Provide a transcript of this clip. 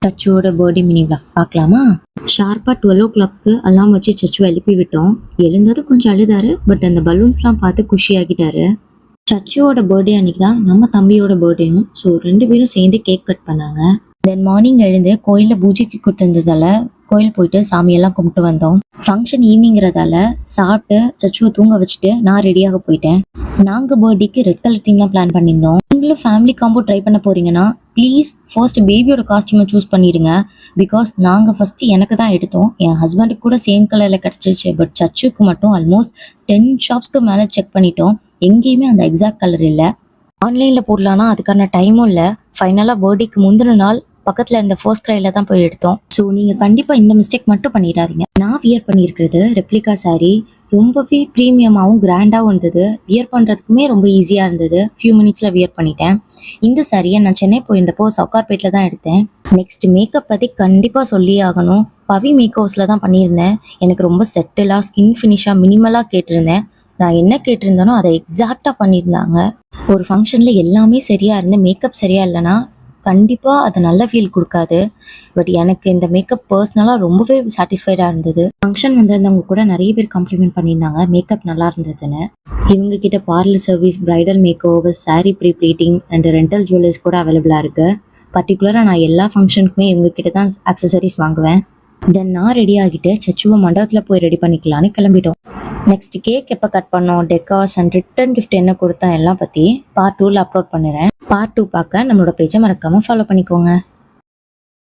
சச்சுவோட birthday mini vlog பார்க்கலாமா? ஷார்ப்பாக 12 o'clock அலாம் வச்சு சச்சுவை எழுப்பி விட்டோம். எழுந்தது கொஞ்சம் அழுதாரு, பட் அந்த பலூன்ஸ்லாம் பார்த்து குஷியாகிட்டாரு. சச்சுவோட பர்த்டே அன்னைக்கு தான் நம்ம தம்பியோட பர்த்டேயும். ஸோ 2 பேரும் சேர்ந்து கேக் கட் பண்ணாங்க. தென் மார்னிங் எழுந்து கோயிலில் பூஜைக்கு கொடுத்துருந்ததால கோயில் போயிட்டு சாமியெல்லாம் கும்பிட்டு வந்தோம். ஃபங்க்ஷன் ஈவினிங்கிறதால சாப்பிட்டு சச்சுவை தூங்க வச்சுட்டு நான் ரெடியாக போயிட்டேன். நாங்கள் பர்த்டேக்கு ரெட் கலர் தீம் தான் பிளான் பண்ணியிருந்தோம். நீங்களும் ஃபேமிலி காம்போ ட்ரை பண்ண போறீங்கன்னா ப்ளீஸ் ஃபர்ஸ்ட் பேபியோட காஸ்டியூமை சூஸ் பண்ணிடுங்க. பிகாஸ் நாங்கள் ஃபர்ஸ்ட் எனக்கு தான் எடுத்தோம். என் ஹஸ்பண்டுக்கு கூட சேம் கலரில் கிடச்சிருச்சு. பட் சச்சுக்கு மட்டும் ஆல்மோஸ்ட் 10 ஷாப்ஸ்க்கு மேலே செக் பண்ணிட்டோம். எங்கேயுமே அந்த எக்ஸாக்ட் கலர் இல்லை. ஆன்லைனில் போடலான்னா அதுக்கான டைமும் இல்லை. ஃபைனலாக பர்த்டேக்கு முந்தின நாள் பக்கத்தில் இருந்த ஃபர்ஸ்ட் க்ரைல தான் போய் எடுத்தோம். ஸோ நீங்கள் கண்டிப்பாக இந்த மிஸ்டேக் மட்டும் பண்ணிடாதீங்க. நான் வியர் பண்ணியிருக்கிறது ரெப்ளிகா சாரீ. ரொம்பவே ப்ரீமியமாகவும் கிராண்டாகவும் இருந்தது. வியர் பண்ணுறதுக்குமே ரொம்ப ஈஸியாக இருந்தது. ஃபியூ மினிட்ஸில் வியர் பண்ணிட்டேன். இந்த சாரியை நான் சென்னை போயிருந்தப்போ சவுகார்பேட்டில் தான் எடுத்தேன். நெக்ஸ்ட் மேக்கப் பற்றி கண்டிப்பாக சொல்லி ஆகணும். பவி மேக் ஹவுஸில் தான் பண்ணியிருந்தேன். எனக்கு ரொம்ப செட்டிலாக ஸ்கின் ஃபினிஷாக மினிமலாக கேட்டிருந்தேன். நான் என்ன கேட்டிருந்தேனோ அதை எக்ஸாக்டாக பண்ணியிருந்தாங்க. ஒரு ஃபங்க்ஷனில் எல்லாமே சரியாக இருந்து மேக்கப் சரியாக இல்லைன்னா கண்டிப்பாக அது நல்ல ஃபீல் கொடுக்காது. பட் எனக்கு இந்த மேக்கப் பர்சனலாக ரொம்பவே சாட்டிஸ்ஃபைடாக இருந்தது. ஃபங்க்ஷன் வந்திருந்தவங்க கூட நிறைய பேர் காம்ப்ளிமெண்ட் பண்ணியிருந்தாங்க மேக்கப் நல்லா இருந்ததுன்னு. இவங்க கிட்ட parlour service, bridal makeover, sari pre pleating and rental jewellers கூட அவைலபிளாக இருக்குது. பர்டிகுலராக நான் எல்லா ஃபங்க்ஷனுக்குமே இவங்க கிட்ட தான் அக்சசரிஸ் வாங்குவேன். தென் நான் ரெடி ஆகிட்டு சச்சுவை மண்டபத்தில் போய் ரெடி பண்ணிக்கலான்னு கிளம்பிட்டோம். நெக்ஸ்ட் கேக் எப்போ கட் பண்ணோம், டெக்கார்ஸ் அண்ட் ரிட்டர்ன் கிஃப்ட் என்ன கொடுத்தோம் எல்லாம் பற்றி பார்ட் 2ல் அப்லோட் பண்ணுறேன். பார்ட் 2 பார்க்க நம்மளோட பேஜை மறக்காமல் ஃபாலோ பண்ணிக்கோங்க.